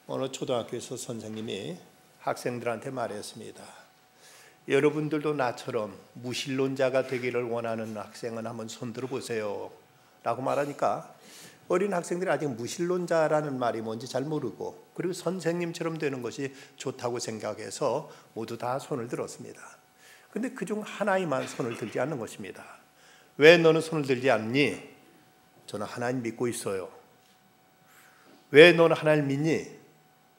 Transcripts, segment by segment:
어느 초등학교에서 선생님이 학생들한테 말했습니다. 여러분들도 나처럼 무신론자가 되기를 원하는 학생은 한번 손들어 보세요 라고 말하니까 어린 학생들이 아직 무신론자라는 말이 뭔지 잘 모르고, 그리고 선생님처럼 되는 것이 좋다고 생각해서 모두 다 손을 들었습니다. 근데 그중 하나이만 손을 들지 않는 것입니다. 왜 너는 손을 들지 않니? 저는 하나님 믿고 있어요. 왜 너는 하나님 믿니?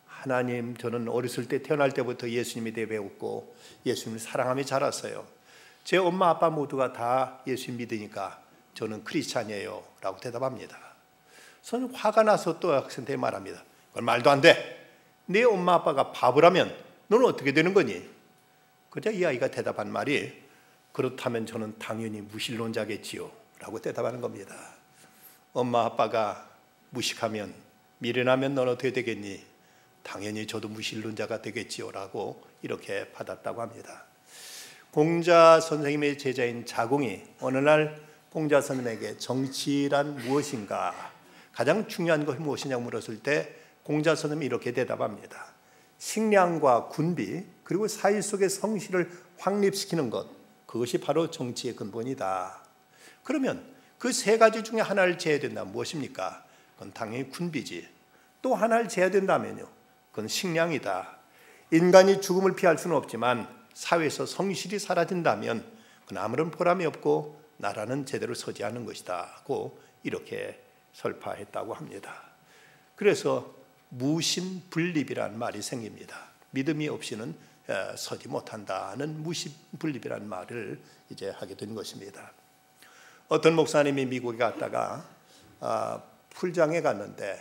하나님, 저는 어렸을 때 태어날 때부터 예수님에 대해 배웠고 예수님을 사랑하며 자랐어요. 제 엄마 아빠 모두가 다 예수님 믿으니까 저는 크리스찬이에요 라고 대답합니다. 저는 화가 나서 또 학생한테 말합니다. 그건 말도 안 돼. 네 엄마 아빠가 바보라면 너는 어떻게 되는 거니? 그러자 이 아이가 대답한 말이, 그렇다면 저는 당연히 무신론자겠지요 라고 대답하는 겁니다. 엄마 아빠가 무식하면 미련하면 넌 어떻게 되겠니? 당연히 저도 무신론자가 되겠지요 라고 이렇게 받았다고 합니다. 공자 선생님의 제자인 자공이 어느 날 공자 선생님에게 정치란 무엇인가, 가장 중요한 것이 무엇이냐고 물었을 때 공자 선생님이 이렇게 대답합니다. 식량과 군비 그리고 사회 속의 성실을 확립시키는 것, 그것이 바로 정치의 근본이다. 그러면 그 세 가지 중에 하나를 제해야 된다면 무엇입니까? 그건 당연히 군비지. 또 하나를 제해야 된다면요, 그건 식량이다. 인간이 죽음을 피할 수는 없지만 사회에서 성실이 사라진다면 그건 아무런 보람이 없고 나라는 제대로 서지 않는 것이다 하고 이렇게 설파했다고 합니다. 그래서 무신분립이라는 말이 생깁니다. 믿음이 없이는 서지 못한다는 무신분립이라는 말을 이제 하게 된 것입니다. 어떤 목사님이 미국에 갔다가 풀장에 갔는데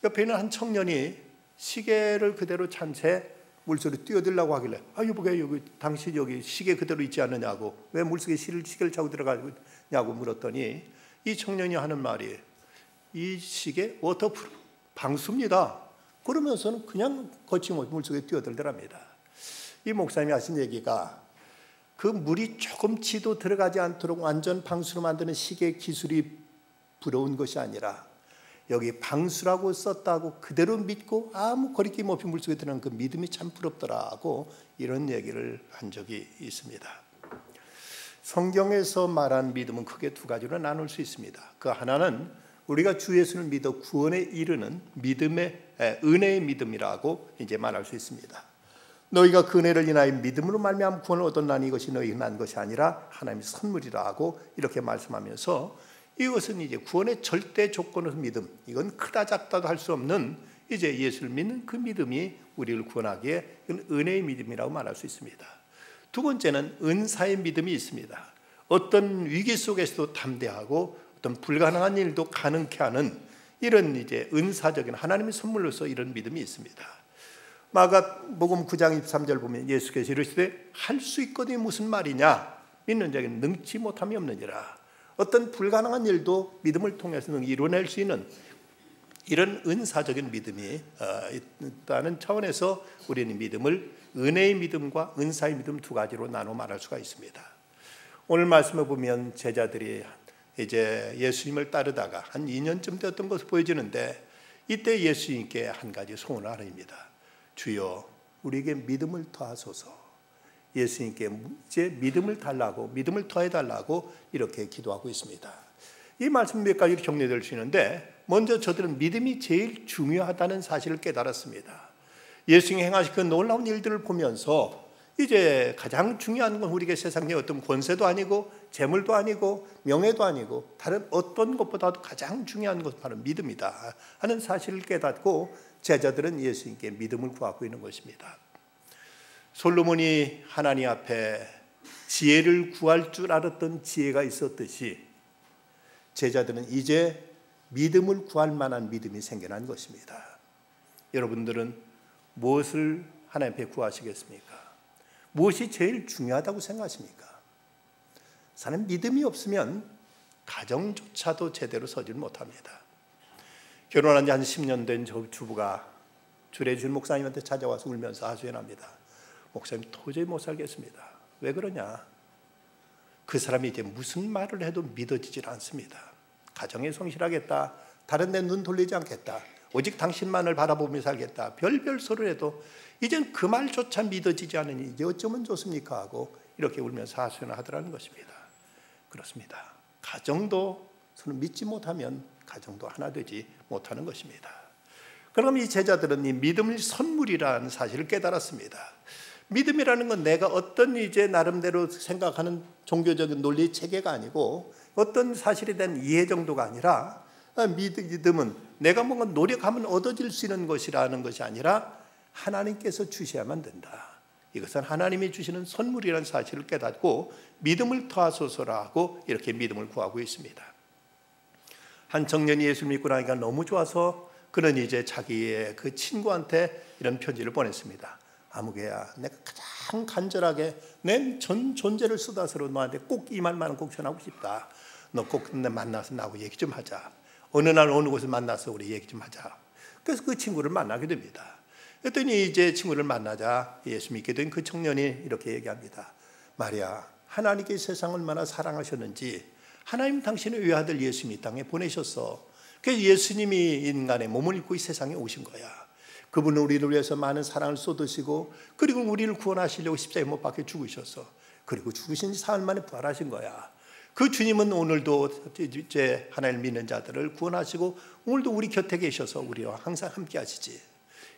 옆에 있는 한 청년이 시계를 그대로 찬 채 물속에 뛰어들려고 하길래, 여보게, 여기 당신 여기 시계 그대로 있지 않느냐고, 왜 물속에 시계를 차고 들어가냐고 물었더니 이 청년이 하는 말이, 이 시계 워터프루프 방수입니다. 그러면서는 그냥 거침없이 물속에 뛰어들더랍니다. 이 목사님이 하신 얘기가, 그 물이 조금치도 들어가지 않도록 완전 방수로 만드는 시계 기술이 부러운 것이 아니라 여기 방수라고 썼다고 그대로 믿고 아무 거리낌 없이 물속에 들어가는 그 믿음이 참 부럽더라고 이런 얘기를 한 적이 있습니다. 성경에서 말한 믿음은 크게 두 가지로 나눌 수 있습니다. 그 하나는 우리가 주 예수를 믿어 구원에 이르는 믿음의 은혜의 믿음이라고 이제 말할 수 있습니다. 너희가 그 은혜를 인하여 믿음으로 말미암아 구원을 얻었나니 이것이 너희가 난 것이 아니라 하나님의 선물이라고 이렇게 말씀하면서, 이것은 이제 구원의 절대 조건으로 믿음, 이건 크다 작다도 할 수 없는 이제 예수를 믿는 그 믿음이 우리를 구원하기에 은혜의 믿음이라고 말할 수 있습니다. 두 번째는 은사의 믿음이 있습니다. 어떤 위기 속에서도 담대하고 어떤 불가능한 일도 가능케 하는 이런 이제 은사적인 하나님의 선물로서 이런 믿음이 있습니다. 마가복음 9장 23절 보면 예수께서 이르시되 할 수 있거든이 무슨 말이냐, 믿는 자에게는 능치 못함이 없느니라. 어떤 불가능한 일도 믿음을 통해서 이뤄낼 수 있는 이런 은사적인 믿음이 있다는 차원에서 우리는 믿음을 은혜의 믿음과 은사의 믿음 두 가지로 나눠 말할 수가 있습니다. 오늘 말씀을 보면 제자들이 이제 예수님을 따르다가 한 2년쯤 되었던 것으로 보여지는데, 이때 예수님께 한 가지 소원을 하십니다. 주여 우리에게 믿음을 더하소서. 예수님께 이제 믿음을 달라고, 믿음을 더해달라고 이렇게 기도하고 있습니다. 이 말씀 몇 가지로 정리될 수 있는데, 먼저 저들은 믿음이 제일 중요하다는 사실을 깨달았습니다. 예수님이 행하신 그 놀라운 일들을 보면서 이제 가장 중요한 건 우리에게 세상의 어떤 권세도 아니고 재물도 아니고 명예도 아니고 다른 어떤 것보다도 가장 중요한 것은 바로 믿음이다 하는 사실을 깨닫고 제자들은 예수님께 믿음을 구하고 있는 것입니다. 솔로몬이 하나님 앞에 지혜를 구할 줄 알았던 지혜가 있었듯이 제자들은 이제 믿음을 구할 만한 믿음이 생겨난 것입니다. 여러분들은 무엇을 하나님 앞에 구하시겠습니까? 무엇이 제일 중요하다고 생각하십니까? 사람 믿음이 없으면 가정조차도 제대로 서질 못합니다. 결혼한 지 한 10년 된 주부가 주례준 목사님한테 찾아와서 울면서 하소연합니다. 목사님, 도저히 못 살겠습니다. 왜 그러냐? 그 사람이 이제 무슨 말을 해도 믿어지질 않습니다. 가정에 성실하겠다, 다른 데 눈 돌리지 않겠다, 오직 당신만을 바라보며 살겠다. 별별 소리를 해도 이젠 그 말조차 믿어지지 않으니 이제 어쩌면 좋습니까? 하고 이렇게 울면서 하소연을 하더라는 것입니다. 그렇습니다. 가정도 서로 믿지 못하면 가정도 하나 되지 못하는 것입니다. 그럼 이 제자들은 이 믿음의 선물이라는 사실을 깨달았습니다. 믿음이라는 건 내가 어떤 이제 나름대로 생각하는 종교적인 논리 체계가 아니고 어떤 사실에 대한 이해 정도가 아니라 믿음은 내가 뭔가 노력하면 얻어질 수 있는 것이라는 것이 아니라 하나님께서 주셔야만 된다. 이것은 하나님이 주시는 선물이라는 사실을 깨닫고 믿음을 더하소서라고 이렇게 믿음을 구하고 있습니다. 한 청년이 예수 믿고 나니까 너무 좋아서 그는 이제 자기의 그 친구한테 이런 편지를 보냈습니다. 아무개야, 내가 가장 간절하게 내 전 존재를 쏟아서 너한테 꼭 이 말만은 꼭 전하고 싶다. 너 꼭 만나서 나하고 얘기 좀 하자. 어느 날 어느 곳에 만나서 우리 얘기 좀 하자. 그래서 그 친구를 만나게 됩니다. 그랬더니 이제 친구를 만나자 예수 믿게 된 그 청년이 이렇게 얘기합니다. 말이야, 하나님께 세상을 얼마나 사랑하셨는지 하나님 당신의 외아들 예수님이 이 땅에 보내셨어. 그래서 예수님이 인간의 몸을 입고 이 세상에 오신 거야. 그분은 우리를 위해서 많은 사랑을 쏟으시고 그리고 우리를 구원하시려고 십자가에 못 박혀 죽으셨어. 그리고 죽으신 지 사흘 만에 부활하신 거야. 그 주님은 오늘도 이제 하나님을 믿는 자들을 구원하시고 오늘도 우리 곁에 계셔서 우리와 항상 함께 하시지.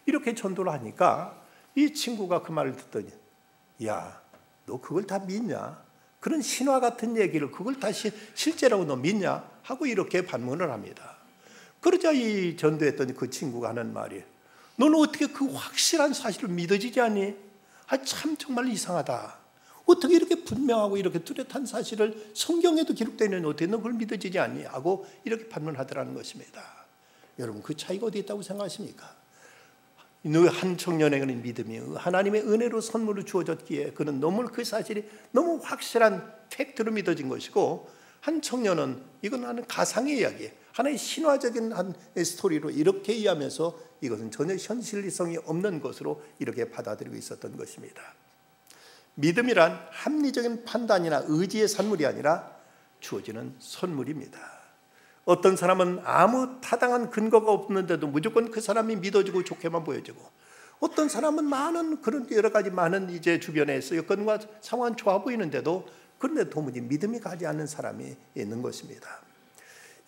이렇게 전도를 하니까 이 친구가 그 말을 듣더니 야, 너 그걸 다 믿냐? 그런 신화 같은 얘기를 그걸 다시 실제라고 너 믿냐? 하고 이렇게 반문을 합니다. 그러자 이 전도했던 그 친구가 하는 말이 너는 어떻게 그 확실한 사실을 믿어지지 않니? 참 정말 이상하다. 어떻게 이렇게 분명하고 이렇게 뚜렷한 사실을 성경에도 기록되어 있는데 어떻게 너 그걸 믿어지지 않니? 하고 이렇게 반문하더라는 것입니다. 여러분 그 차이가 어디 있다고 생각하십니까? 한 청년의 믿음이 하나님의 은혜로 선물로 주어졌기에 그는 너무 그 사실이 너무 확실한 팩트로 믿어진 것이고 한 청년은 이건 하는 가상의 이야기, 하나의 신화적인 한 스토리로 이렇게 이해하면서 이것은 전혀 현실성이 없는 것으로 이렇게 받아들이고 있었던 것입니다. 믿음이란 합리적인 판단이나 의지의 산물이 아니라 주어지는 선물입니다. 어떤 사람은 아무 타당한 근거가 없는데도 무조건 그 사람이 믿어지고 좋게만 보여지고 어떤 사람은 많은 그런 여러 가지 많은 이제 주변에서 여건과 상황은 좋아 보이는데도 그런데 도무지 믿음이 가지 않는 사람이 있는 것입니다.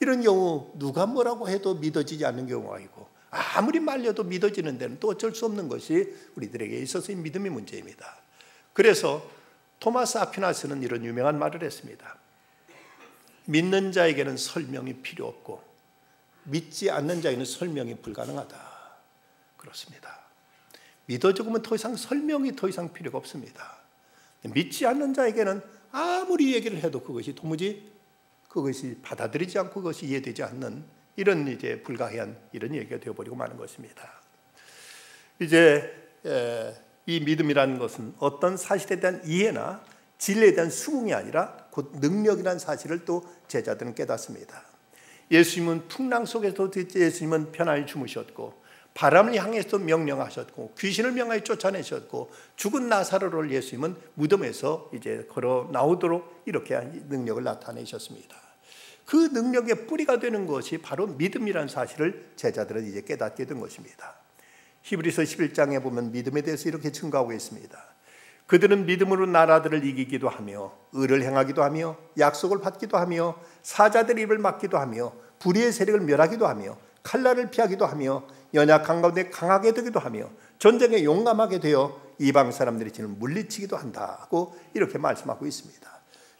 이런 경우 누가 뭐라고 해도 믿어지지 않는 경우가 있고 아무리 말려도 믿어지는 데는 또 어쩔 수 없는 것이 우리들에게 있어서의 믿음의 문제입니다. 그래서 토마스 아퀴나스는 이런 유명한 말을 했습니다. 믿는 자에게는 설명이 필요 없고 믿지 않는 자에게는 설명이 불가능하다. 그렇습니다. 믿어 죽으면 더 이상 설명이 더 이상 필요가 없습니다. 믿지 않는 자에게는 아무리 얘기를 해도 그것이 도무지 그것이 받아들이지 않고 그것이 이해되지 않는 이런 이제 불가해한 이런 얘기가 되어버리고 마는 것입니다. 이제 이 믿음이라는 것은 어떤 사실에 대한 이해나 진리에 대한 수긍이 아니라 곧 능력이라는 사실을 또 제자들은 깨닫습니다. 예수님은 풍랑 속에서도 예수님은 편안히 주무셨고 바람을 향해서 명령하셨고 귀신을 명하여 쫓아내셨고 죽은 나사로를 예수님은 무덤에서 이제 걸어 나오도록 이렇게 능력을 나타내셨습니다. 그 능력의 뿌리가 되는 것이 바로 믿음이라는 사실을 제자들은 이제 깨닫게 된 것입니다. 히브리서 11장에 보면 믿음에 대해서 이렇게 증거하고 있습니다. 그들은 믿음으로 나라들을 이기기도 하며 의를 행하기도 하며 약속을 받기도 하며 사자들의 입을 막기도 하며 불의의 세력을 멸하기도 하며 칼날을 피하기도 하며 연약한 가운데 강하게 되기도 하며 전쟁에 용감하게 되어 이방 사람들이 지는 물리치기도 한다고 이렇게 말씀하고 있습니다.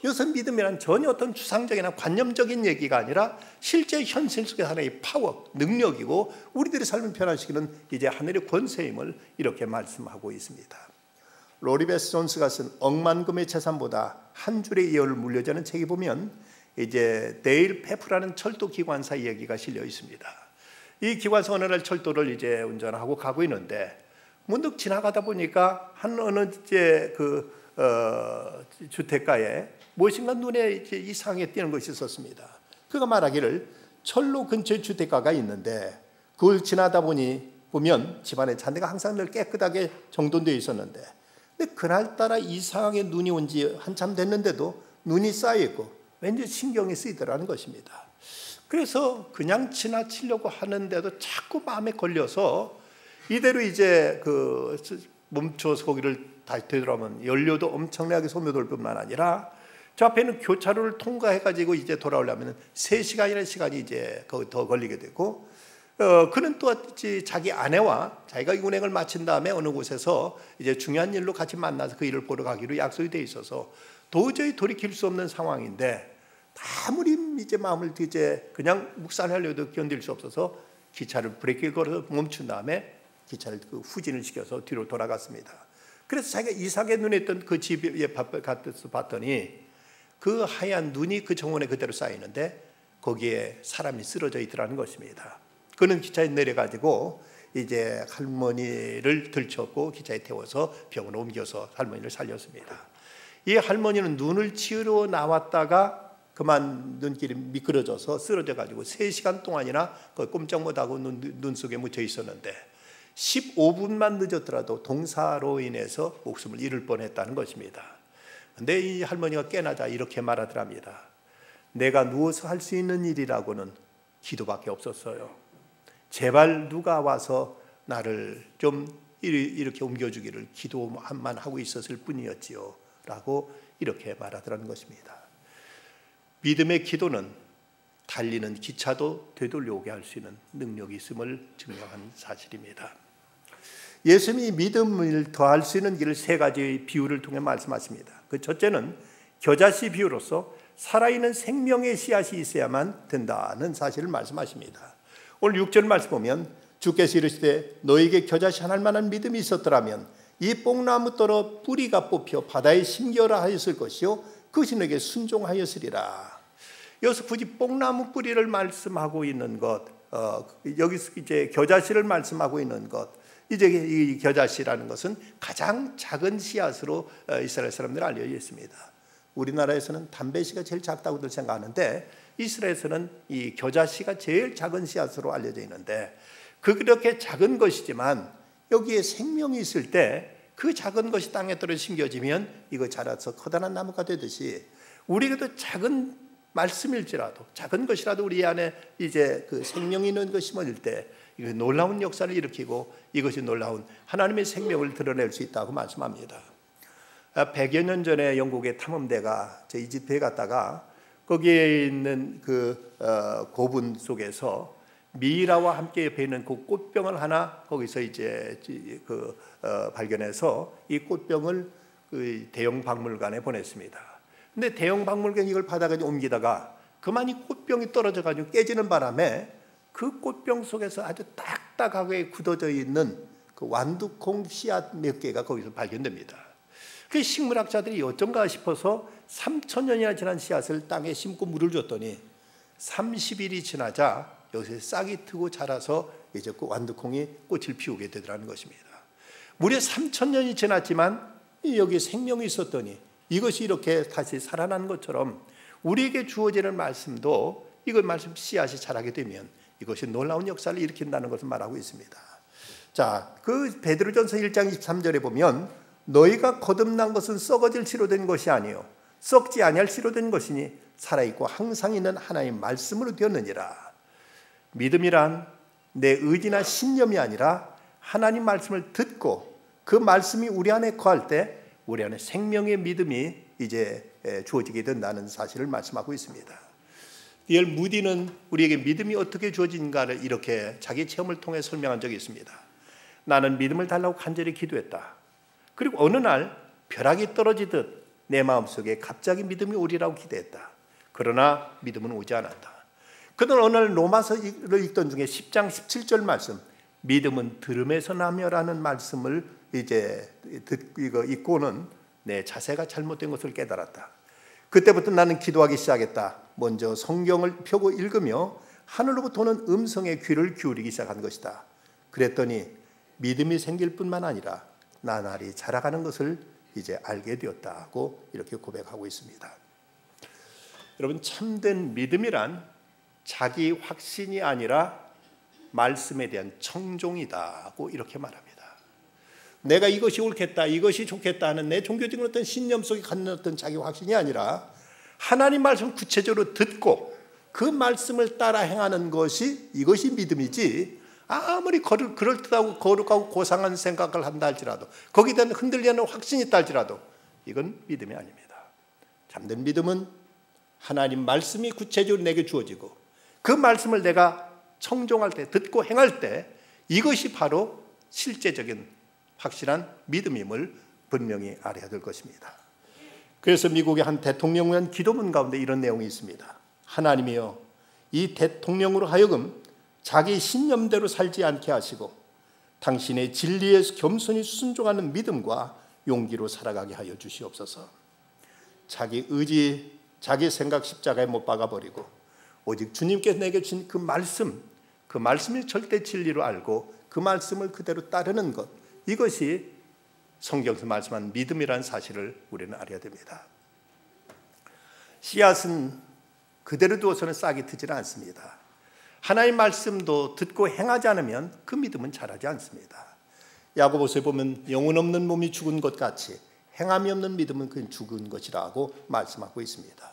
이것은 믿음이란 전혀 어떤 추상적이나 관념적인 얘기가 아니라 실제 현실 속의 하나의 파워, 능력이고 우리들의 삶을 변화시키는 이제 하늘의 권세임을 이렇게 말씀하고 있습니다. 로리 베스 존스가 쓴 억만금의 재산보다 한 줄의 예언을 물려주는 책에 보면 이제 데일 페프라는 철도 기관사 얘기가 실려 있습니다. 이 기관사 어느 날 철도를 이제 운전하고 가고 있는데 문득 지나가다 보니까 한 어느 이제 주택가에 무엇인가 눈에 이제 이상하게 띄는 것이 있었습니다. 그가 말하기를 철로 근처에 주택가가 있는데 그걸 지나다 보면 집안의 잔디가 항상 늘 깨끗하게 정돈되어 있었는데 근데 그날따라 이상하게 눈이 온 지 한참 됐는데도 눈이 쌓여있고 왠지 신경이 쓰이더라는 것입니다. 그래서 그냥 지나치려고 하는데도 자꾸 마음에 걸려서 이대로 이제 멈춰서 거기를 다시 되돌아오면 연료도 엄청나게 소모될 뿐만 아니라 저 앞에 있는 교차로를 통과해가지고 이제 돌아오려면 3시간이라는 시간이 이제 거기 더 걸리게 되고, 그는 또 자기 아내와 자기가 운행을 마친 다음에 어느 곳에서 이제 중요한 일로 같이 만나서 그 일을 보러 가기로 약속이 돼 있어서 도저히 돌이킬 수 없는 상황인데, 아무리 이제 마음을 이제 그냥 묵살하려도 견딜 수 없어서 기차를 브레이크를 걸어서 멈춘 다음에 기차를 후진을 시켜서 뒤로 돌아갔습니다. 그래서 자기가 이상하게 눈에 떴던 그 집에 가서 봤더니 그 하얀 눈이 그 정원에 그대로 쌓이는데 거기에 사람이 쓰러져 있더라는 것입니다. 그는 기차에 내려가지고 이제 할머니를 들쳤고 기차에 태워서 병원에 om겨서 할머니를 살렸습니다. 이 할머니는 눈을 치우러 나왔다가 그만 눈길이 미끄러져서 쓰러져 가지고 3시간 동안이나 꼼짝 못하고 눈 속에 묻혀 있었는데 15분만 늦었더라도 동사로 인해서 목숨을 잃을 뻔했다는 것입니다. 근데 이 할머니가 깨나자 이렇게 말하더랍니다. 내가 누워서 할 수 있는 일이라고는 기도밖에 없었어요. 제발 누가 와서 나를 좀 이렇게 옮겨주기를 기도만 하고 있었을 뿐이었지요 라고 이렇게 말하더라는 것입니다. 믿음의 기도는 달리는 기차도 되돌려오게 할 수 있는 능력이 있음을 증명한 사실입니다. 예수님이 믿음을 더할 수 있는 길을 3가지 비유를 통해 말씀하십니다. 그 첫째는 겨자씨 비유로서 살아있는 생명의 씨앗이 있어야만 된다는 사실을 말씀하십니다. 오늘 6절 말씀 보면 주께서 이르시되 너에게 겨자씨 하나 만한 믿음이 있었더라면 이 뽕나무 떨어 뿌리가 뽑혀 바다에 심겨라 하였을 것이요 그것이 너에게 순종하였으리라. 여기서 굳이 뽕나무 뿌리를 말씀하고 있는 것, 여기서 이제 겨자씨를 말씀하고 있는 것, 이제 이 겨자씨라는 것은 가장 작은 씨앗으로 이스라엘 사람들은 알려져 있습니다. 우리나라에서는 담배씨가 제일 작다고들 생각하는데 이스라엘에서는 이 겨자씨가 제일 작은 씨앗으로 알려져 있는데, 그렇게 작은 것이지만 여기에 생명이 있을 때 그 작은 것이 땅에 떨어져 심겨지면 이거 자라서 커다란 나무가 되듯이 우리에게도 작은 말씀일지라도 작은 것이라도 우리 안에 이제 그 생명이 있는 것이 심어질 때 이거 놀라운 역사를 일으키고 이것이 놀라운 하나님의 생명을 드러낼 수 있다고 말씀합니다. 100여 년 전에 영국의 탐험대가 저 이집트에 갔다가 거기에 있는 그 고분 속에서 미이라와 함께 옆에 있는 그 꽃병을 하나 거기서 이제 발견해서 이 꽃병을 그 대형 박물관에 보냈습니다. 근데 대형 박물관이 이걸 받아가지고 옮기다가 그만 이 꽃병이 떨어져가지고 깨지는 바람에 그 꽃병 속에서 아주 딱딱하게 굳어져 있는 그 완두콩 씨앗 몇 개가 거기서 발견됩니다. 그 식물학자들이 어쩐가 싶어서 3,000년이나 지난 씨앗을 땅에 심고 물을 줬더니 30일이 지나자 여기서 싹이 트고 자라서 이제 그 완두콩이 꽃을 피우게 되더라는 것입니다. 무려 3,000년이 지났지만 여기 생명이 있었더니 이것이 이렇게 다시 살아난 것처럼 우리에게 주어지는 말씀도 이걸 말씀 씨앗이 자라게 되면 이것이 놀라운 역사를 일으킨다는 것을 말하고 있습니다. 자, 그 베드로전서 1장 23절에 보면 너희가 거듭난 것은 썩어질 씨로 된 것이 아니요 썩지 아니할 씨로 된 것이니 살아있고 항상 있는 하나님의 말씀으로 되었느니라. 믿음이란 내 의지나 신념이 아니라 하나님 말씀을 듣고 그 말씀이 우리 안에 거할 때 우리 안에 생명의 믿음이 이제 주어지게 된다는 사실을 말씀하고 있습니다. D.L. 무디는 우리에게 믿음이 어떻게 주어진가를 이렇게 자기 체험을 통해 설명한 적이 있습니다. 나는 믿음을 달라고 간절히 기도했다. 그리고 어느 날 벼락이 떨어지듯 내 마음속에 갑자기 믿음이 오리라고 기대했다. 그러나 믿음은 오지 않았다. 그는 어느 날 로마서를 읽던 중에 10장 17절 말씀, 믿음은 들음에서 나며라는 말씀을 이제 읽고는 내 자세가 잘못된 것을 깨달았다. 그때부터 나는 기도하기 시작했다. 먼저 성경을 펴고 읽으며 하늘로부터 오는 음성에 귀를 기울이기 시작한 것이다. 그랬더니 믿음이 생길 뿐만 아니라 나날이 자라가는 것을 이제 알게 되었다고 이렇게 고백하고 있습니다. 여러분, 참된 믿음이란 자기 확신이 아니라 말씀에 대한 청종이다고 이렇게 말합니다. 내가 이것이 옳겠다, 이것이 좋겠다 하는 내 종교적인 어떤 신념 속에 갖는 어떤 자기 확신이 아니라 하나님 말씀 구체적으로 듣고 그 말씀을 따라 행하는 것이 이것이 믿음이지, 아무리 그럴듯하고 거룩하고 고상한 생각을 한다 할지라도, 거기에 대한 흔들리는 확신이 있다 할지라도 이건 믿음이 아닙니다. 참된 믿음은 하나님 말씀이 구체적으로 내게 주어지고 그 말씀을 내가 청종할 때, 듣고 행할 때, 이것이 바로 실제적인 확실한 믿음임을 분명히 알아야 될 것입니다. 그래서 미국의 한 대통령을 위한 기도문 가운데 이런 내용이 있습니다. 하나님이여, 이 대통령으로 하여금 자기 신념대로 살지 않게 하시고 당신의 진리에 겸손히 순종하는 믿음과 용기로 살아가게 하여 주시옵소서. 자기 의지, 자기 생각 십자가에 못 박아버리고 오직 주님께서 내게 주신 그 말씀이 절대 진리로 알고 그 말씀을 그대로 따르는 것, 이것이 성경에서 말씀한 믿음이라는 사실을 우리는 알아야 됩니다. 씨앗은 그대로 두어서는 싹이 트지는 않습니다. 하나님의 말씀도 듣고 행하지 않으면 그 믿음은 자라지 않습니다. 야고보서에 보면 영혼 없는 몸이 죽은 것 같이 행함이 없는 믿음은 그냥 죽은 것이라고 말씀하고 있습니다.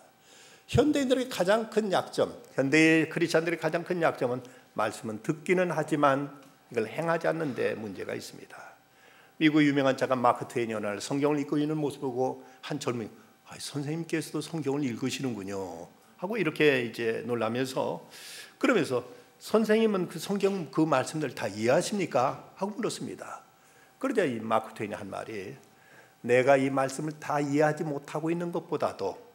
현대인들의 가장 큰 약점, 현대의 크리스찬들의 가장 큰 약점은 말씀은 듣기는 하지만 이걸 행하지 않는 데 문제가 있습니다. 미국 유명한 작가 마크 트웨인이 어느 날 성경을 읽고 있는 모습을 보고 한 젊은이, 선생님께서도 성경을 읽으시는군요 하고 이렇게 이제 놀라면서, 그러면서 선생님은 그 성경 그 말씀들 다 이해하십니까? 하고 물었습니다. 그러자 이 마크 트웨인이 한 말이, 내가 이 말씀을 다 이해하지 못하고 있는 것보다도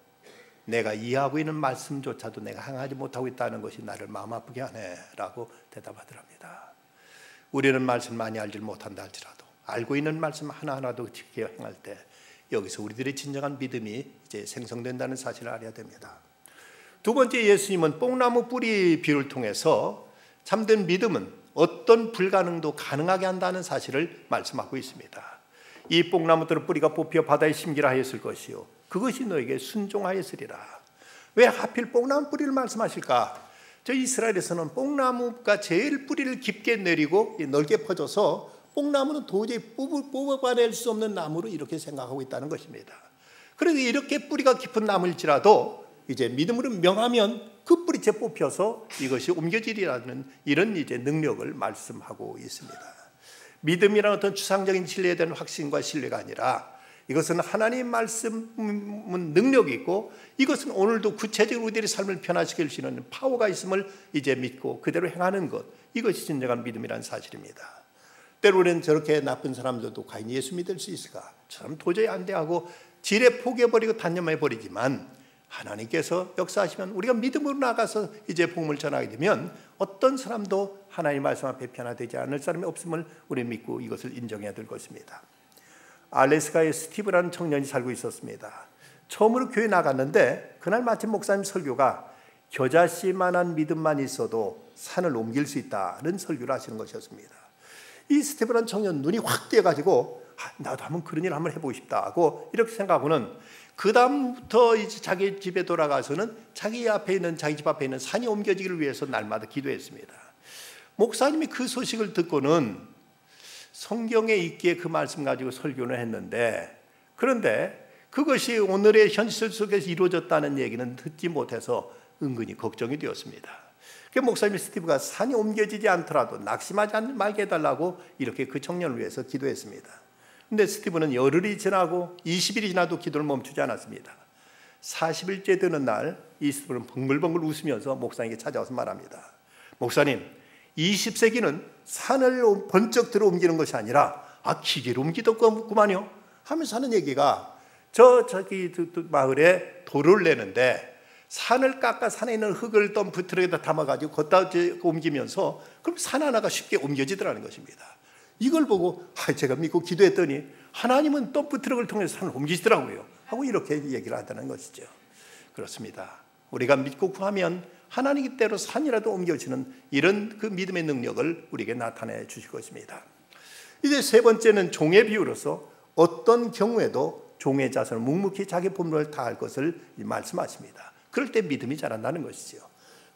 내가 이해하고 있는 말씀조차도 내가 행하지 못하고 있다는 것이 나를 마음 아프게 하네 라고 대답하더랍니다. 우리는 말씀 많이 알지 못한다 할지라도 알고 있는 말씀 하나하나도 지켜 행할 때 여기서 우리들의 진정한 믿음이 이제 생성된다는 사실을 알아야 됩니다. 두 번째, 예수님은 뽕나무 뿌리 비유를 통해서 참된 믿음은 어떤 불가능도 가능하게 한다는 사실을 말씀하고 있습니다. 이 뽕나무들은 뿌리가 뽑혀 바다에 심기라 하였을 것이요 그것이 너에게 순종하였으리라. 왜 하필 뽕나무 뿌리를 말씀하실까? 저 이스라엘에서는 뽕나무가 제일 뿌리를 깊게 내리고 넓게 퍼져서 뽕나무는 도저히 뽑아낼 수 없는 나무로 이렇게 생각하고 있다는 것입니다. 그래서 이렇게 뿌리가 깊은 나무일지라도 이제 믿음으로 명하면 그 뿌리째 뽑혀서 이것이 옮겨지리라는 이런 이제 능력을 말씀하고 있습니다. 믿음이라는 어떤 추상적인 진리에 대한 확신과 신뢰가 아니라 이것은 하나님 말씀은 능력이 있고 이것은 오늘도 구체적으로 우리들의 삶을 변화시킬 수 있는 파워가 있음을 이제 믿고 그대로 행하는 것, 이것이 진정한 믿음이라는 사실입니다. 때로는 저렇게 나쁜 사람들도 과연 예수 믿을 수 있을까? 참 도저히 안 돼 하고 지레 포기해버리고 단념해버리지만 하나님께서 역사하시면 우리가 믿음으로 나가서 이제 복음을 전하게 되면 어떤 사람도 하나님 말씀 앞에 변화되지 않을 사람이 없음을 우리는 믿고 이것을 인정해야 될 것입니다. 알래스카에 스티브라는 청년이 살고 있었습니다. 처음으로 교회 나갔는데 그날 마침 목사님 설교가 겨자씨만한 믿음만 있어도 산을 옮길 수 있다는 설교를 하시는 것이었습니다. 이 스티브라는 청년 눈이 확 띄어가지고 나도 한번 그런 일을 한번 해보고 싶다 하고 이렇게 생각하고는 그 다음부터 이제 자기 집에 돌아가서는 자기 집 앞에 있는 산이 옮겨지기를 위해서 날마다 기도했습니다. 목사님이 그 소식을 듣고는 성경에 있기에 그 말씀 가지고 설교를 했는데, 그런데 그것이 오늘의 현실 속에서 이루어졌다는 얘기는 듣지 못해서 은근히 걱정이 되었습니다. 그 목사님 스티브가 산이 옮겨지지 않더라도 낙심하지 말게 해달라고 이렇게 그 청년을 위해서 기도했습니다. 근데 스티브는 열흘이 지나고 20일이 지나도 기도를 멈추지 않았습니다. 40일째 되는 날 이 스티브는 벙글벙글 웃으면서 목사님에게 찾아와서 말합니다. 목사님, 20세기는 산을 번쩍 들어 옮기는 것이 아니라 기계로 옮기더구만요 하면서 하는 얘기가, 저기 마을에 도로를 내는데 산을 깎아 산에 있는 흙을 덤프 트럭에다 담아가지고 걷다 옮기면서 그럼 산 하나가 쉽게 옮겨지더라는 것입니다. 이걸 보고 제가 믿고 기도했더니 하나님은 덤프 트럭을 통해서 산을 옮기시더라고요 하고 이렇게 얘기를 하다는 것이죠. 그렇습니다. 우리가 믿고 구하면 하나님 때로 산이라도 옮겨지는 이런 그 믿음의 능력을 우리에게 나타내 주실 것입니다. 이제 세 번째는 종의 비유로서 어떤 경우에도 종의 자손은 묵묵히 자기 본분을 다할 것을 말씀하십니다. 그럴 때 믿음이 자란다는 것이죠.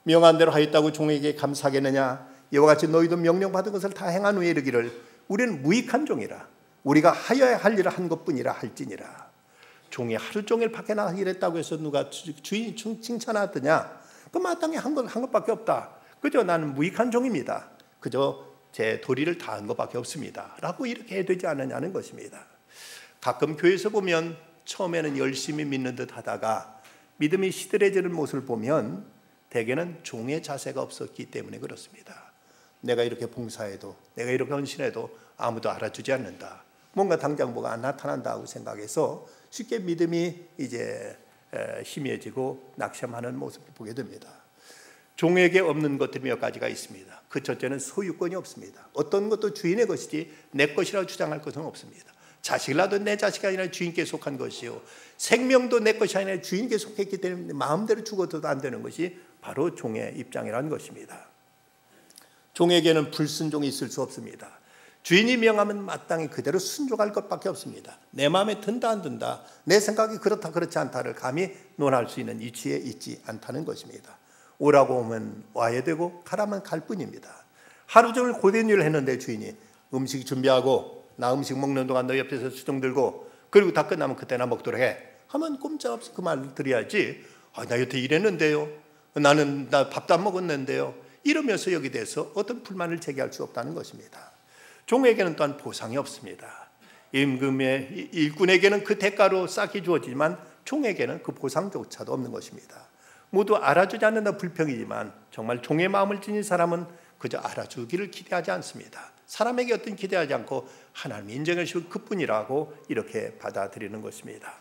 명한 대로 하였다고 종에게 감사하겠느냐? 이와 같이 너희도 명령받은 것을 다 행한 후에 이르기를 우리는 무익한 종이라 우리가 하여야 할 일을 한 것뿐이라 할지니라. 종이 하루 종일 밖에 나가 일했다고 해서 누가 주인 칭찬하더냐? 그 마땅히 한 것밖에 없다. 그저 나는 무익한 종입니다. 그저 제 도리를 다한 것밖에 없습니다. 라고 이렇게 해야 되지 않느냐는 것입니다. 가끔 교회에서 보면 처음에는 열심히 믿는 듯 하다가 믿음이 시들해지는 모습을 보면 대개는 종의 자세가 없었기 때문에 그렇습니다. 내가 이렇게 봉사해도, 내가 이렇게 헌신해도 아무도 알아주지 않는다. 뭔가 당장 뭐가 안 나타난다고 생각해서 쉽게 믿음이 이제 희미해지고 낙심하는 모습을 보게 됩니다. 종에게 없는 것들이 몇 가지가 있습니다. 그 첫째는 소유권이 없습니다. 어떤 것도 주인의 것이지 내 것이라고 주장할 것은 없습니다. 자식을 낳아도 내 자식이 아니라 주인께 속한 것이요, 생명도 내 것이 아니라 주인께 속했기 때문에 마음대로 죽어도 안 되는 것이 바로 종의 입장이라는 것입니다. 종에게는 불순종이 있을 수 없습니다. 주인이 명하면 마땅히 그대로 순종할 것밖에 없습니다. 내 마음에 든다 안 든다, 내 생각이 그렇다 그렇지 않다를 감히 논할 수 있는 위치에 있지 않다는 것입니다. 오라고 하면 와야 되고 가라면 갈 뿐입니다. 하루 종일 고된 일을 했는데 주인이 음식 준비하고 나 음식 먹는 동안 너 옆에서 수종 들고 그리고 다 끝나면 그때나 먹도록 해 하면 꼼짝없이 그 말을 드려야지. 나 여태 일했는데요, 나 밥도 안 먹었는데요, 이러면서 여기 대해서 어떤 불만을 제기할 수 없다는 것입니다. 종에게는 또한 보상이 없습니다. 임금의 일꾼에게는 그 대가로 싹이 주어지지만 종에게는 그 보상조차도 없는 것입니다. 모두 알아주지 않는다 불평이지만 정말 종의 마음을 지닌 사람은 그저 알아주기를 기대하지 않습니다. 사람에게 어떤 기대하지 않고 하나님이 인정해 주시고 그뿐이라고 이렇게 받아들이는 것입니다.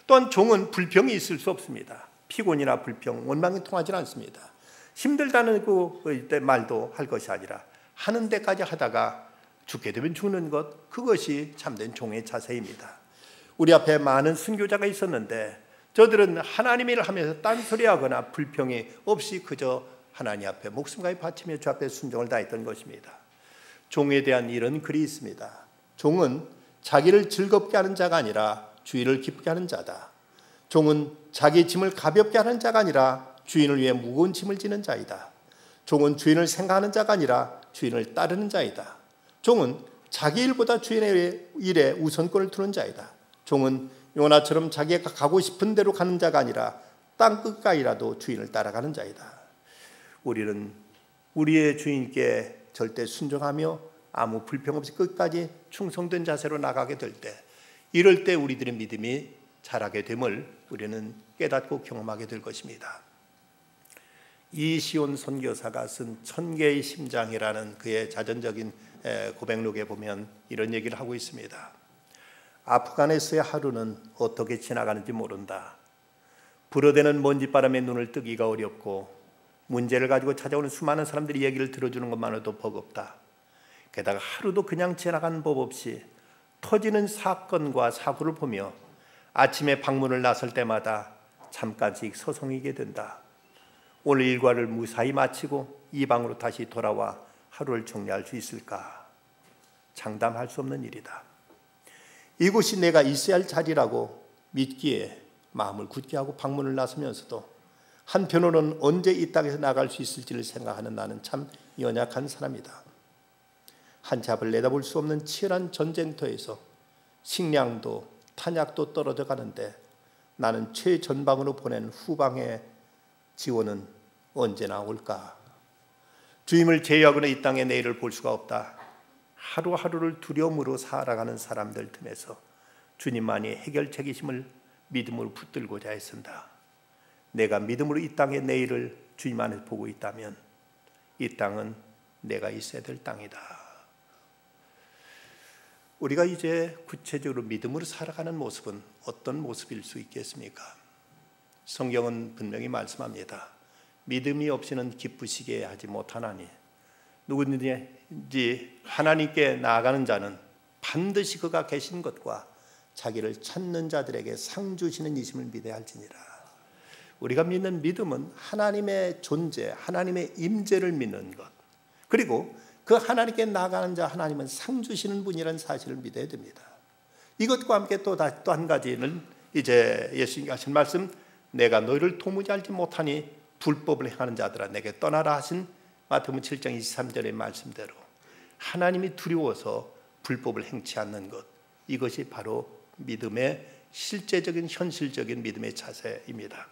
또한 종은 불평이 있을 수 없습니다. 피곤이나 불평, 원망이 통하지 않습니다. 힘들다는 그 말도 할 것이 아니라 하는 데까지 하다가 죽게 되면 죽는 것, 그것이 참된 종의 자세입니다. 우리 앞에 많은 순교자가 있었는데 저들은 하나님 일을 하면서 딴소리하거나 불평이 없이 그저 하나님 앞에 목숨까지 바치며 주 앞에 순종을 다했던 것입니다. 종에 대한 이런 글이 있습니다. 종은 자기를 즐겁게 하는 자가 아니라 주인을 기쁘게 하는 자다. 종은 자기 짐을 가볍게 하는 자가 아니라 주인을 위해 무거운 짐을 지는 자이다. 종은 주인을 생각하는 자가 아니라 주인을 따르는 자이다. 종은 자기 일보다 주인의 일에 우선권을 두는 자이다. 종은 요나처럼 자기가 가고 싶은 대로 가는 자가 아니라 땅 끝까지라도 주인을 따라가는 자이다. 우리는 우리의 주인께 절대 순종하며 아무 불평 없이 끝까지 충성된 자세로 나가게 될 때, 이럴 때 우리들의 믿음이 자라게 됨을 우리는 깨닫고 경험하게 될 것입니다. 이시온 선교사가 쓴 천개의 심장이라는 그의 자전적인 고백록에 보면 이런 얘기를 하고 있습니다. 아프가니스의 하루는 어떻게 지나가는지 모른다. 불어대는 먼지바람에 눈을 뜨기가 어렵고 문제를 가지고 찾아오는 수많은 사람들이 얘기를 들어주는 것만으로도 버겁다. 게다가 하루도 그냥 지나가는 법 없이 터지는 사건과 사고를 보며 아침에 방문을 나설 때마다 잠깐씩 서성이게 된다. 오늘 일과를 무사히 마치고 이 방으로 다시 돌아와 하루를 정리할 수 있을까? 장담할 수 없는 일이다. 이곳이 내가 있어야 할 자리라고 믿기에 마음을 굳게 하고 방문을 나서면서도 한편으로는 언제 이 땅에서 나갈 수 있을지를 생각하는 나는 참 연약한 사람이다. 한 치 앞을 내다볼 수 없는 치열한 전쟁터에서 식량도 탄약도 떨어져 가는데 나는 최전방으로 보낸 후방의 지원은 언제나 올까? 주임을 제외하고는 이 땅의 내일을 볼 수가 없다. 하루하루를 두려움으로 살아가는 사람들 틈에서 주님만이 해결책이심을 믿음으로 붙들고자 애쓴다. 내가 믿음으로 이 땅의 내일을 주님 안에서 보고 있다면 이 땅은 내가 있어야 될 땅이다. 우리가 이제 구체적으로 믿음으로 살아가는 모습은 어떤 모습일 수 있겠습니까? 성경은 분명히 말씀합니다. 믿음이 없이는 기쁘시게 하지 못하나니 누구든지 하나님께 나아가는 자는 반드시 그가 계신 것과 자기를 찾는 자들에게 상 주시는 이심을 믿어야 할지니라. 우리가 믿는 믿음은 하나님의 존재, 하나님의 임재를 믿는 것, 그리고 그 하나님께 나아가는 자 하나님은 상 주시는 분이라는 사실을 믿어야 됩니다. 이것과 함께 또 한 가지는 이제 예수님이 하신 말씀, 내가 너희를 도무지 알지 못하니 불법을 행하는 자들아 내게 떠나라 하신 마태복음 7장 23절의 말씀대로 하나님이 두려워서 불법을 행치 않는 것, 이것이 바로 믿음의 실제적인 현실적인 믿음의 자세입니다.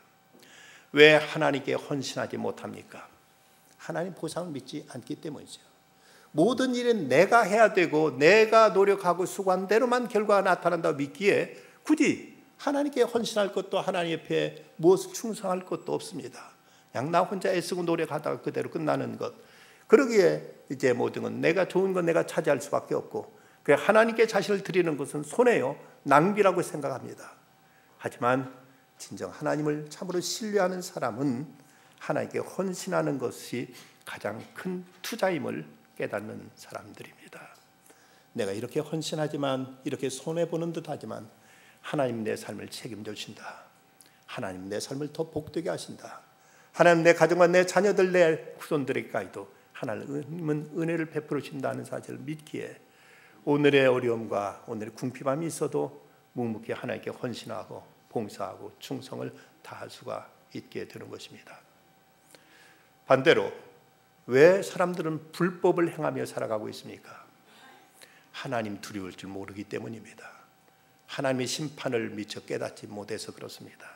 왜 하나님께 헌신하지 못합니까? 하나님 보상을 믿지 않기 때문이죠. 모든 일은 내가 해야 되고 내가 노력하고 수고한 대로만 결과가 나타난다고 믿기에 굳이 하나님께 헌신할 것도 하나님 옆에 무엇을 충성할 것도 없습니다. 그냥 나 혼자 애쓰고 노력하다가 그대로 끝나는 것. 그러기에 이제 모든 건 내가 좋은 건 내가 차지할 수밖에 없고, 그래 하나님께 자신을 드리는 것은 손해요, 낭비라고 생각합니다. 하지만 진정 하나님을 참으로 신뢰하는 사람은 하나님께 헌신하는 것이 가장 큰 투자임을 깨닫는 사람들입니다. 내가 이렇게 헌신하지만, 이렇게 손해보는 듯 하지만 하나님 내 삶을 책임져 주신다. 하나님 내 삶을 더 복되게 하신다. 하나님 내 가정과 내 자녀들, 내 후손들에게까지도 하나님은 은혜를 베풀어 주신다는 사실을 믿기에 오늘의 어려움과 오늘의 궁핍함이 있어도 묵묵히 하나님께 헌신하고 봉사하고 충성을 다할 수가 있게 되는 것입니다. 반대로 왜 사람들은 불법을 행하며 살아가고 있습니까? 하나님 두려울 줄 모르기 때문입니다. 하나님의 심판을 미처 깨닫지 못해서 그렇습니다.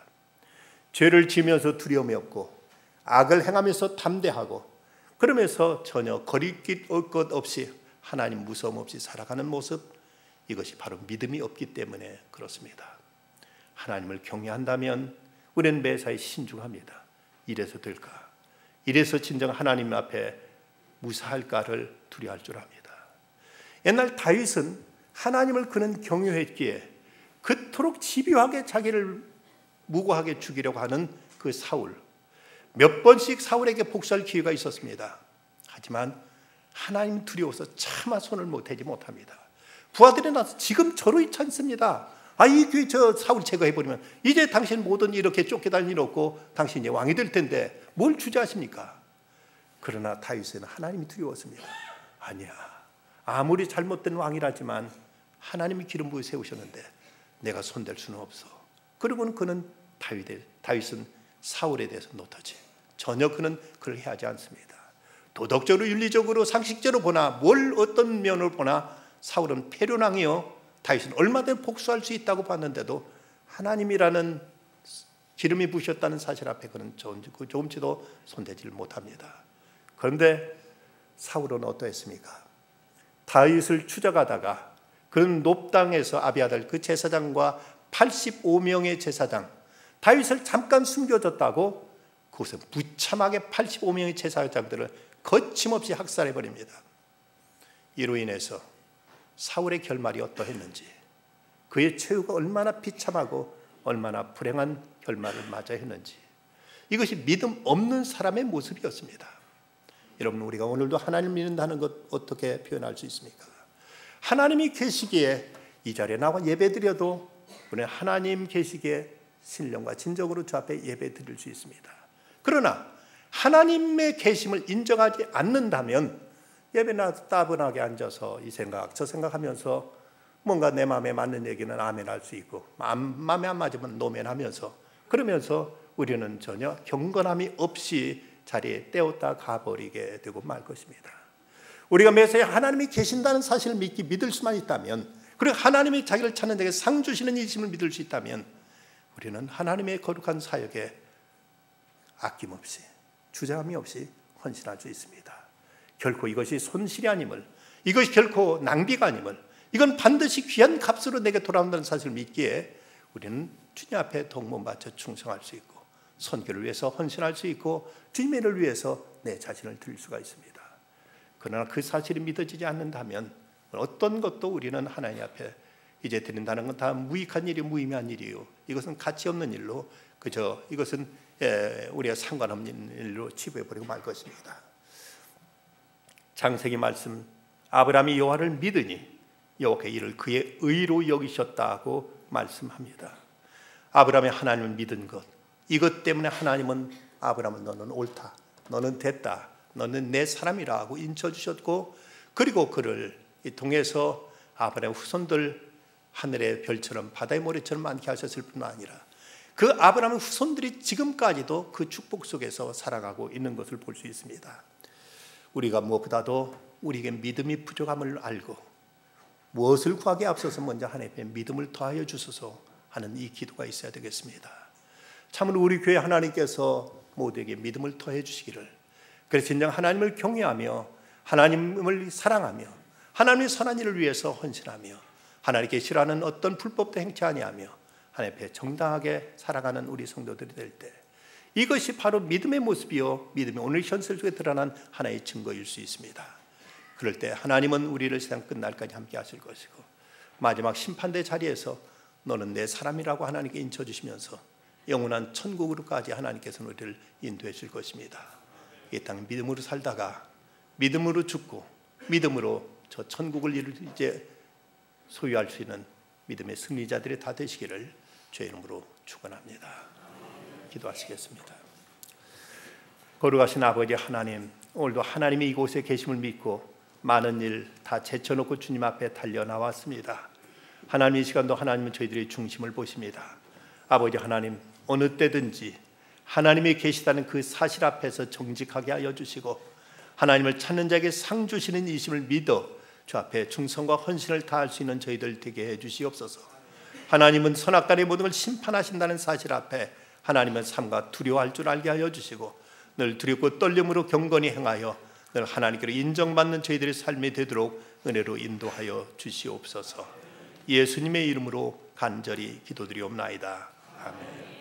죄를 지으면서 두려움이 없고 악을 행하면서 담대하고 그러면서 전혀 거리낄 것 없이 하나님 무서움 없이 살아가는 모습, 이것이 바로 믿음이 없기 때문에 그렇습니다. 하나님을 경외한다면 우리는 매사에 신중합니다. 이래서 될까? 이래서 진정 하나님 앞에 무사할까를 두려워할 줄 압니다. 옛날 다윗은 하나님을 그는 경외했기에 그토록 집요하게 자기를 무고하게 죽이려고 하는 그 사울, 몇 번씩 사울에게 복수할 기회가 있었습니다. 하지만 하나님 두려워서 차마 손을 대지 못합니다. 부하들이 나서 지금 저로 있지 않습니다. 이 저 사울 제거해버리면 이제 당신 모든 이렇게 쫓겨다닐 일 없고 당신이 왕이 될 텐데 뭘 주저하십니까? 그러나 다윗은 하나님이 두려웠습니다. 아니야, 아무리 잘못된 왕이라지만 하나님이 기름 부어 세우셨는데 내가 손댈 수는 없어. 그리고는 그는 다윗은 사울에 대해서 노타지 전혀 그는 그걸 해하지 않습니다. 도덕적으로 윤리적으로 상식적으로 보나 뭘 어떤 면을 보나 사울은 패륜왕이요 다윗은 얼마든지 복수할 수 있다고 봤는데도 하나님이라는 기름이 부으셨다는 사실 앞에 그는 조금치도 손대지를 못합니다. 그런데 사울은 어떠했습니까? 다윗을 추적하다가 그는 높당에서 아비아달 그 제사장과 85명의 제사장, 다윗을 잠깐 숨겨줬다고 그곳에 무참하게 85명의 제사장들을 거침없이 학살해버립니다. 이로 인해서 사울의 결말이 어떠했는지, 그의 최후가 얼마나 비참하고 얼마나 불행한 결말을 맞아야 했는지, 이것이 믿음 없는 사람의 모습이었습니다. 여러분, 우리가 오늘도 하나님을 믿는다는 것 어떻게 표현할 수 있습니까? 하나님이 계시기에 이 자리에 나와 예배드려도 우리는 하나님 계시기에 신령과 진정으로 주 앞에 예배드릴 수 있습니다. 그러나 하나님의 계심을 인정하지 않는다면 예배나 따분하게 앉아서 이 생각 저 생각하면서 뭔가 내 마음에 맞는 얘기는 아멘할 수 있고 마음에 안 맞으면 노멘하면서 그러면서 우리는 전혀 경건함이 없이 자리에 떼었다 가버리게 되고 말 것입니다. 우리가 매사에 하나님이 계신다는 사실을 믿을 수만 있다면, 그리고 하나님이 자기를 찾는 자에게 상 주시는 이심을 믿을 수 있다면 우리는 하나님의 거룩한 사역에 아낌없이 주저함이 없이 헌신할 수 있습니다. 결코 이것이 손실이 아님을, 이것이 결코 낭비가 아님을, 이건 반드시 귀한 값으로 내게 돌아온다는 사실을 믿기에 우리는 주님 앞에 동문 바쳐 충성할 수 있고 선교를 위해서 헌신할 수 있고 주님의 일을 위해서 내 자신을 드릴 수가 있습니다. 그러나 그 사실이 믿어지지 않는다면 어떤 것도 우리는 하나님 앞에 이제 드린다는 건 다 무익한 일이 무의미한 일이요, 이것은 가치 없는 일로 그저 이것은 우리가 상관없는 일로 치부해버리고 말 것입니다. 창세기 말씀, 아브라함이 여호와를 믿으니 여호와께서 이를 그의 의로 여기셨다고 말씀합니다. 아브라함이 하나님을 믿은 것, 이것 때문에 하나님은 아브라함은 너는 옳다, 너는 됐다, 너는 내 사람이라 하고 인쳐주셨고, 그리고 그를 통해서 아브라함의 후손들 하늘의 별처럼 바다의 모래처럼 많게 하셨을 뿐만 아니라 그 아브라함의 후손들이 지금까지도 그 축복 속에서 살아가고 있는 것을 볼 수 있습니다. 우리가 무엇보다도 우리에게 믿음이 부족함을 알고 무엇을 구하기에 앞서서 먼저 하나님께 믿음을 더하여 주소서 하는 이 기도가 있어야 되겠습니다. 참으로 우리 교회 하나님께서 모두에게 믿음을 더해 주시기를, 그래서 진정 하나님을 경외하며 하나님을 사랑하며 하나님의 선한 일을 위해서 헌신하며 하나님께 싫어하는 어떤 불법도 행치 아니하며 하나님 앞에 정당하게 살아가는 우리 성도들이 될 때, 이것이 바로 믿음의 모습이요 믿음의 오늘 현실 속에 드러난 하나의 증거일 수 있습니다. 그럴 때 하나님은 우리를 세상 끝날까지 함께 하실 것이고, 마지막 심판대 자리에서 너는 내 사람이라고 하나님께 인쳐주시면서 영원한 천국으로까지 하나님께서는 우리를 인도해 줄 것입니다. 이 땅 믿음으로 살다가 믿음으로 죽고 믿음으로 저 천국을 이제 소유할 수 있는 믿음의 승리자들이 다 되시기를 주의 이름으로 축원합니다. 기도하시겠습니다. 거룩하신 아버지 하나님, 오늘도 하나님이 이곳에 계심을 믿고 많은 일 다 제쳐놓고 주님 앞에 달려 나왔습니다. 하나님, 이 시간도 하나님은 저희들의 중심을 보십니다. 아버지 하나님, 어느 때든지 하나님이 계시다는 그 사실 앞에서 정직하게 하여 주시고 하나님을 찾는 자에게 상 주시는 이심을 믿어 주 앞에 충성과 헌신을 다할 수 있는 저희들 되게 해 주시옵소서. 하나님은 선악간의 모든 걸 심판하신다는 사실 앞에 하나님은 삶과 두려워할 줄 알게 하여 주시고 늘 두렵고 떨림으로 경건히 행하여 늘 하나님께로 인정받는 저희들의 삶이 되도록 은혜로 인도하여 주시옵소서. 예수님의 이름으로 간절히 기도드리옵나이다. 아멘.